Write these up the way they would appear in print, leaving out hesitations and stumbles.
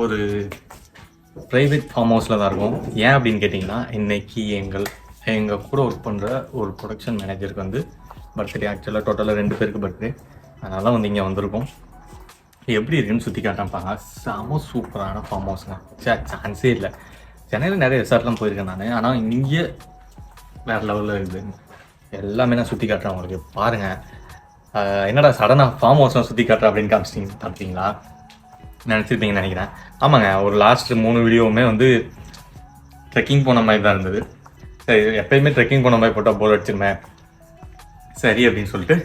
ஒரு private form ஹவுஸில் தான் இருக்கும். ஏன் அப்படின்னு கேட்டிங்கன்னா, இன்றைக்கி எங்கள் கூட ஒர்க் பண்ணுற ஒரு ப்ரொடக்ஷன் மேனேஜருக்கு வந்து பர்த்டே. ஆக்சுவலாக டோட்டலாக 2 பேருக்கு பர்த்டே. அதனால் வந்து இங்கே வந்திருக்கோம். எப்படி இருக்குன்னு சுற்றி காட்டாம்பாங்க. செம சூப்பரான ஃபார்ம் ஹவுஸுங்க. சான்ஸே இல்லை. சென்னையில் நிறைய ரிசார்ட்லாம் போயிருக்கேன் நான். ஆனால் இங்கே வேறு லெவலில் இருக்குது. எல்லாமே நான் சுற்றி காட்டுறேன் உங்களுக்கு. பாருங்கள். என்னடா சடனாக ஃபார்ம் ஹவுஸ்லாம் சுற்றி காட்டுறேன் அப்படின்னு காமிச்சிட்டிங்களா நினச்சிருப்பீங்கன்னு நினைக்கிறேன். ஆமாங்க, ஒரு லாஸ்ட் 3 வீடியோவுமே வந்து ட்ரெக்கிங் போன மாதிரி தான் இருந்தது. சரி, எப்போயுமே ட்ரெக்கிங் போன மாதிரி போட்டால் போல் அடிச்சிருமே சரி அப்படின்னு சொல்லிட்டு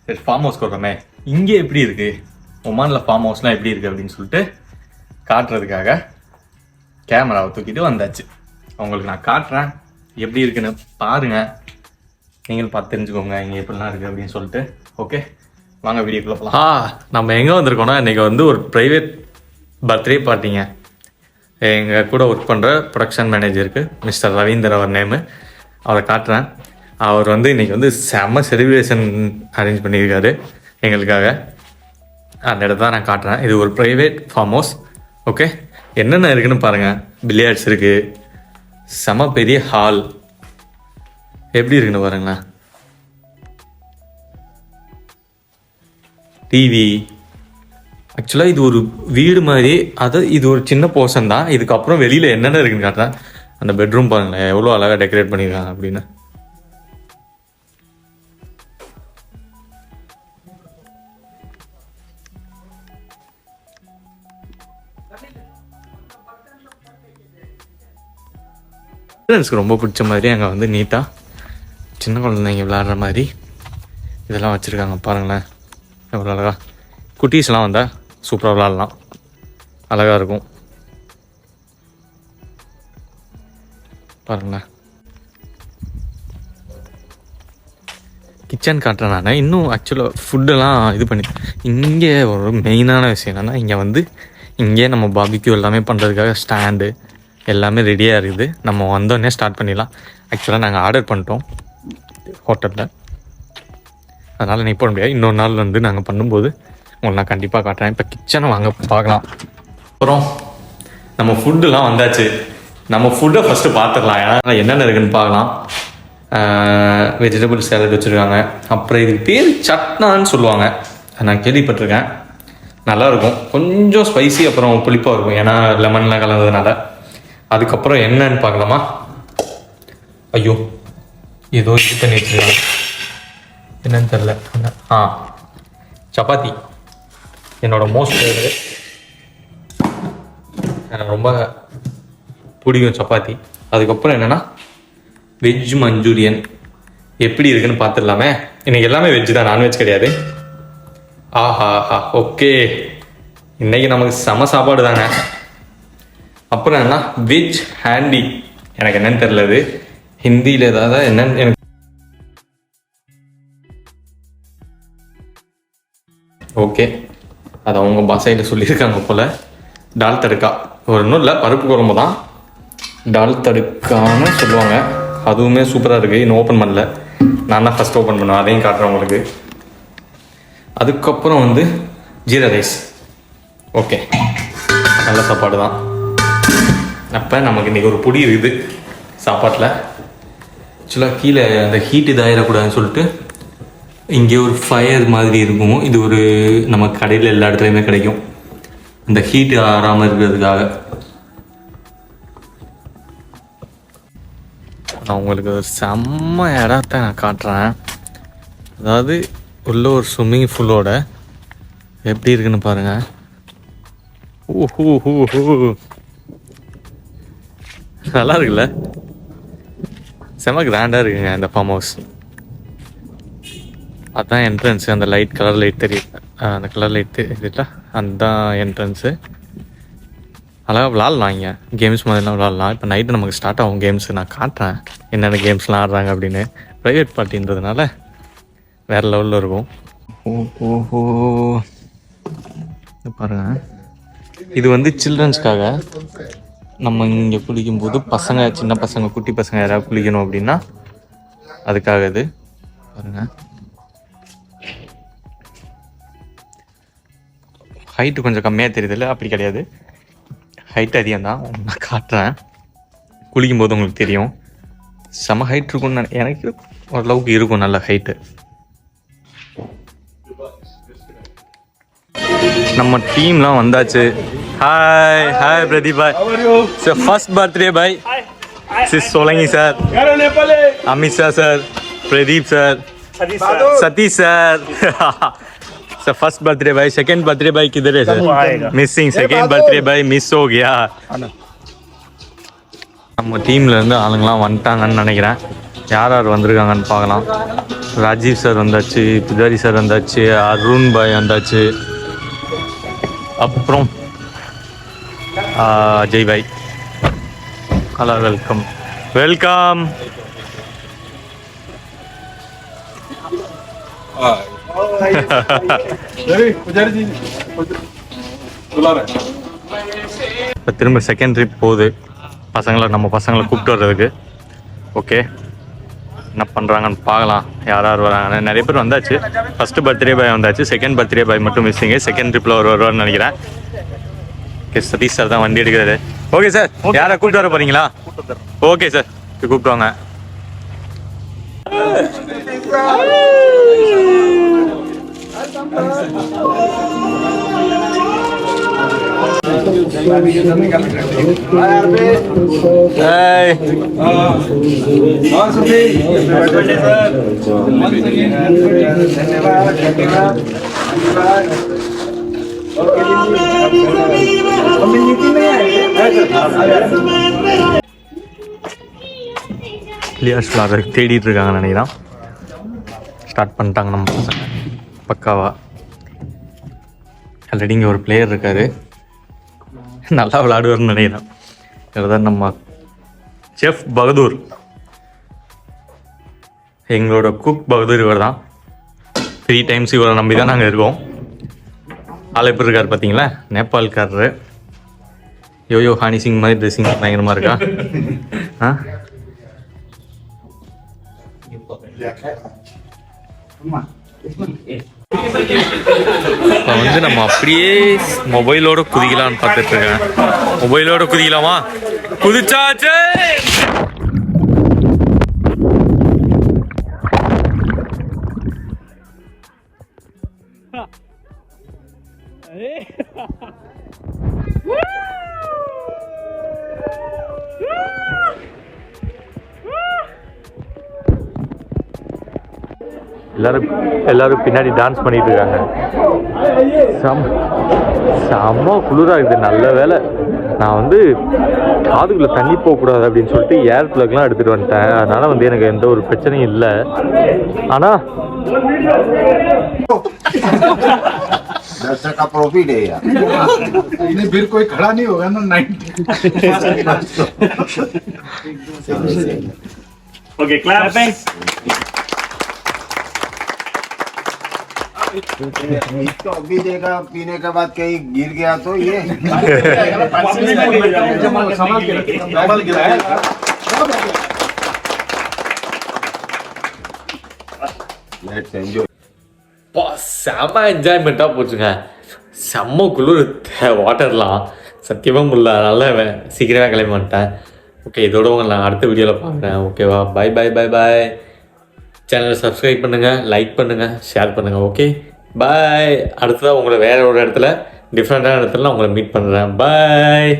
சரி ஃபார்ம் ஹவுஸ் கொடுறோமே, இங்கே எப்படி இருக்குது, ஒமானில் ஃபார்ம் ஹவுஸ்லாம் எப்படி இருக்குது அப்படின்னு சொல்லிட்டு காட்டுறதுக்காக கேமராவை தூக்கிட்டு வந்தாச்சு. உங்களுக்கு நான் காட்டுறேன், எப்படி இருக்குன்னு பாருங்கள். நீங்களும் பார்த்து தெரிஞ்சுக்கோங்க இங்கே எப்படிலாம் இருக்குது அப்படின்னு சொல்லிட்டு. ஓகே, வாங்க வீடியோக்குள்ளே போகலாம். நம்ம எங்கே வந்திருக்கோம்னா, இன்றைக்கி வந்து ஒரு ப்ரைவேட் பர்த்டே பார்ட்டிங்க. எங்கள் கூட ஒர்க் பண்ணுற ப்ரொடக்ஷன் மேனேஜருக்கு மிஸ்டர் ரவீந்தர் அவர் நேமு. அவரை காட்டுறேன். அவர் வந்து இன்றைக்கி வந்து செம்ம செலிப்ரேஷன் அரேஞ்ச் பண்ணியிருக்காரு எங்களுக்காக. அந்த இடத்த தான் நான் காட்டுறேன். இது ஒரு ப்ரைவேட் ஃபார்ம் ஹவுஸ். ஓகே, என்னென்ன இருக்குதுன்னு பாருங்கள். பில்லியார்ட்ஸ் இருக்குது, செம்ம பெரிய ஹால், எப்படி இருக்குன்னு பாருங்களேன். டிவி. ஆக்சுவலாக இது ஒரு வீடு மாதிரி. இது ஒரு சின்ன போர்ஷன் தான். இதுக்கப்புறம் வெளியில் என்னென்ன இருக்குன்னு காட்டுறேன். அந்த பெட்ரூம் பாருங்களேன், எவ்வளோ அழகாக டெக்கரேட் பண்ணியிருக்காங்க அப்படின்னு. ஸ்டூடெண்ட்ஸ்க்கு ரொம்ப பிடிச்ச மாதிரி அங்கே வந்து நீட்டாக சின்ன குழந்தைங்க விளையாடுற மாதிரி இதெல்லாம் வச்சுருக்காங்க. பாருங்களேன் எவ்வளோ அழகா. குட்டீஸ்லாம் வந்தால் சூப்பராக விளாட்லாம், அழகாக இருக்கும். பாருங்களேன். கிச்சன் காட்டுறேன் நான். இன்னும் ஆக்சுவலாக ஃபுட்டெல்லாம் இது பண்ணி இங்கே ஒரு மெயினான விஷயம் என்னென்னா, இங்கே நம்ம பாபிக்யூ எல்லாமே பண்ணுறதுக்காக ஸ்டாண்டு எல்லாமே ரெடியாக இருக்குது. நம்ம வந்தோடனே ஸ்டார்ட் பண்ணிடலாம். ஆக்சுவலாக நாங்கள் ஆர்டர் பண்ணிட்டோம் ஹோட்டலில், அதனால் நீ போட முடியாது. இன்னொரு நாள் வந்து நாங்கள் பண்ணும்போது உங்களுக்கு நான் கண்டிப்பாக காட்டுறேன். இப்போ கிச்சனை வாங்க பார்க்கலாம். அப்புறம் நம்ம ஃபுட்டுலாம் வந்தாச்சு. நம்ம ஃபுட்டை ஃபஸ்ட்டு பார்த்துக்கலாம், ஏன்னா என்னென்ன இருக்குதுன்னு பார்க்கலாம். வெஜிடபிள் சேலட் வச்சுருக்காங்க. அப்புறம் இதுக்கு பேர் சட்னான்னு சொல்லுவாங்க, நான் கேள்விப்பட்டிருக்கேன். நல்லாயிருக்கும், கொஞ்சம் ஸ்பைசி அப்புறம் புளிப்பாக இருக்கும், ஏன்னா லெமன்லாம் கலந்ததுனால. அதுக்கப்புறம் என்னன்னு பார்க்கலாமா? ஐயோ, ஏதோ இது பண்ணி வச்சுருக்காங்க, என்னன்னு தெரில. சப்பாத்தி என்னோட மோஸ்ட் ஃபேவரட். எனக்கு ரொம்ப பிடிக்கும் சப்பாத்தி. அதுக்கப்புறம் என்னென்னா வெஜ் மஞ்சூரியன் எப்படி இருக்குன்னு பார்த்துடலாமே. இன்றைக்கி எல்லாமே வெஜ்ஜு தான், நான்வெஜ் கிடையாது. ஓகே, இன்றைக்கி நமக்கு செம சாப்பாடு தாங்க. அப்புறம் என்னன்னா வெஜ் ஹேண்டி, எனக்கு என்னன்னு தெரிலது ஹிந்தியில் ஏதாவது என்னன்னு எனக்கு. ஓகே, அது அவங்க பாஷையில் சொல்லியிருக்காங்க போல். டால் தடுக்கா ஒரு இன்னும் இல்லை, பருப்பு குழம்பு தான். டால் தடுக்கான்னு சொல்லுவாங்க. அதுவுமே சூப்பராக இருக்குது. இன்னும் ஓப்பன் பண்ணல, நான் தான் ஃபஸ்ட் ஓப்பன் பண்ணுவேன், அதையும் காட்டுறேன் உங்களுக்கு. அதுக்கப்புறம் வந்து ஜீரா ரைஸ். ஓகே, நல்ல சாப்பாடு தான். அப்போ நமக்கு இன்றைக்கி ஒரு பொடி இருக்குது சாப்பாட்டில். ஆக்சுவலாக கீழே அந்த ஹீட் இதாகிடக்கூடாதுன்னு சொல்லிட்டு இங்கே ஒரு ஃபயர் மாதிரி இருக்கும். இது ஒரு நம்ம கடையில் எல்லா இடத்துலையுமே கிடைக்கும், அந்த ஹீட்டு ஆறாமல் இருக்கிறதுக்காக. நான் உங்களுக்கு ஒரு செம்ம இடத்த நான் காட்டுறேன். அதாவது உள்ள ஒரு ஸ்விம்மிங் பூலோட எப்படி இருக்குன்னு பாருங்கள். நல்லா இருக்குல்ல, செம்ம கிராண்டாக இருக்குங்க இந்த ஃபார்ம் ஹவுஸ். அதுதான் என்ட்ரன்ஸு. அந்த கலர் லைட் தெரியுது, அந்த கலர் லைட் தெரியுதுல, அதுதான் என்ட்ரன்ஸு. அழகாக விளாட்லாம், இங்கே கேம்ஸ் மாதிரிலாம் விளாட்லாம். இப்போ நைட்டு நமக்கு ஸ்டார்ட் ஆகும் கேம்ஸ். நான் காட்டுறேன் என்னென்ன கேம்ஸ்லாம் ஆடுறாங்க அப்படின்னு. ப்ரைவேட் பார்ட்டின்றதுனால வேறு லெவலில் இருக்கும். ஓஹோ, பாருங்கள், இது வந்து சில்ட்ரன்ஸ்க்காக. நம்ம இங்கே குளிக்கும்போது பசங்க, சின்ன பசங்க, குட்டி பசங்க யாராவது குளிக்கணும் அப்படின்னா அதுக்காக இது பாருங்கள். ஹைட்டு கொஞ்சம் கம்மியாக தெரியுதுல்ல, அப்படி கிடையாது. ஹைட் அதிகம் தான், நான் காட்டுறேன். குளிக்கும் போது உங்களுக்கு தெரியும். செம ஹைட் இருக்கும்னு எனக்கு ஓரளவுக்கு இருக்கும், நல்ல ஹைட்டு. நம்ம டீம்லாம் வந்தாச்சு. Hi hi Pradeep bhai. First birthday bhai. சிஸ் Solanki sir, Amit sir, Pradeep sir, Satish sir. Sir first birthday bhai, second birthday bhai किधर है sir? Missing. Second birthday bhai miss हो गया. நம்ம டீம்ல இருந்து ஆளுங்களாம் வந்துட்டாங்கன்னு நினைக்கிறேன். யார் யார் வந்திருக்காங்கன்னு பார்க்கலாம். ராஜீவ் சார் வந்தாச்சு, புஜாரி சார் வந்தாச்சு, அருண் பாய் வந்தாச்சு, அப்புறம் Ajay bhai. Hello, welcome welcome. இப்போ திரும்ப செகண்ட் ட்ரிப் போகுது நம்ம பசங்களை கூப்பிட்டு வர்றதுக்கு. ஓகே, என்ன பண்ணுறாங்கன்னு பார்க்கலாம். யார் யார் வராங்க. நிறைய பேர் வந்தாச்சு. ஃபஸ்ட்டு பர்த்டே பாய் வந்தாச்சு, செகண்ட் பர்த்டே பாய் மட்டும் மிஸ்ஸிங்கு. செகண்ட் ட்ரிப்பில் வருவார்னு நினைக்கிறேன். ஓகே, சதீஷ் சார் தான் வண்டி எடுக்கிறாரு. ஓகே சார், யாரை கூப்பிட்டு வர போகிறீங்களா? ஓகே சார், கூப்பிட்டு வாங்க. பிளேயர்ஸ் விளாட்றதுக்கு தேடிட்டு இருக்காங்கன்னு நினைக்கிறேன். ஸ்டார்ட் பண்ணிட்டாங்க நம்ம பசங்க பக்காவா. ஆல்ரெடி இங்கே ஒரு பிளேயர் இருக்கார், நல்லா விளாடுவார்னு நினைக்கிறேன். இதுதான் நம்ம செஃப் பகதூர், எங்களோட குக் பகதூர். இவர் தான் 3 டைம்ஸ் இவரை நம்பி தான் நாங்கள் இருக்கோம். ஆள் எப்படி இருக்கார் பார்த்தீங்களா? நேபாள்காரரு. யோயோ ஹானி சிங் மாதிரி ட்ரெஸ்ஸிங் பயங்கரமாக இருக்கா? இப்போ வந்து நம்ம அப்படியே மொபைலோட குதிக்கலான்னு பார்த்துட்டு இருக்கேன். மொபைலோட குதிக்கலாமா? குதிச்சாச்சு. எல்லாரும் பின்னாடி டான்ஸ் பண்ணிட்டு இருக்காங்க. செம்ம குளிராக இருக்குது. நல்ல வேலை நான் வந்து காதுக்குள்ளே தண்ணி போகக்கூடாது அப்படின்னு சொல்லிட்டு ஏர் பிளக்லாம் எடுத்துகிட்டு வந்துட்டேன். அதனால் வந்து எனக்கு எந்த ஒரு பிரச்சனையும் இல்லை. ஆனால் दर्शक का प्रॉफिट है यार. इन्हें फिर कोई खड़ा नहीं होगा ना 90. Okay, clap. तो अभी देखा पीने के बाद कहीं गिर गया तो ये लेट्स एंजॉय. செம்ம என்ஜாய்மெண்ட்டாக போச்சுங்க. செம்ம குளிர் வாட்டர்லாம் சத்தியமாக முடியல. அதனால் சீக்கிரமாக கிளம்பி வந்துட்டேன். ஓகே, இதோட உங்களை நான் அடுத்த வீடியோவில் பார்க்குறேன். ஓகேவா? Bye bye bye bye. சேனலை சப்ஸ்கிரைப் பண்ணுங்கள், லைக் பண்ணுங்கள், ஷேர் பண்ணுங்கள். Okay, bye. அடுத்ததாக உங்களை வேறு ஒரு இடத்துல டிஃப்ரெண்ட்டான இடத்துல நான் உங்களை மீட் பண்ணுறேன். பாய்.